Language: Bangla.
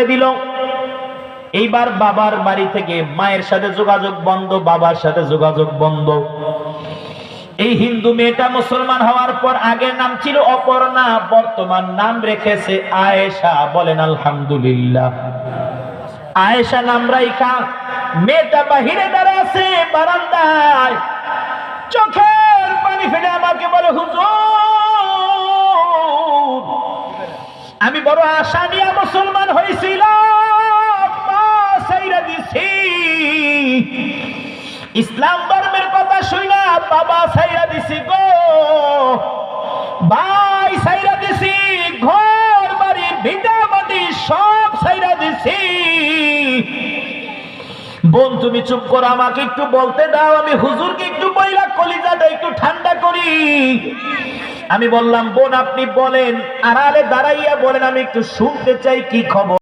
করে দিল। এইবার বাবার বাড়ি থেকে মায়ের সাথে যোগাযোগ বন্ধ, বাবার সাথে যোগাযোগ বন্ধ। এই হিন্দু মেয়েটা মুসলমান হওয়ার পর আগের নাম ছিল অপর্ণা, বর্তমান নাম রেখেছে আয়েশা। বলেন আলহামদুলিল্লাহ। আয়েশা নাম রাইখা মেয়েটা বাহিরে দাঁড়ায় আছে বারান্দায়, চোখের পানি ফেলে আমাকে বলে, হুজুর আমি বড় আশা নিয়ে মুসলমান হয়েছিলাম, মা ছাইরা দিছি, ইসলাম ধর্মের কথা শুইনা বাবা ছাইরা দিছি গো, ভাই ছাইরা দিছি, ঘর বাড়ি ভিটা মাটি সব ছাইরা দিছি। বোন তুমি চুপ করো, আমাকে একটু বলতে দাও, আমি হুজুরকে একটু বইলা কলিজাটা একটু ঠান্ডা করি। আমি বললাম, বোন আপনি বলেন, আড়ালে দাঁড়াইয়া বলেন, আমি একটু শুনতে চাই কি খবর।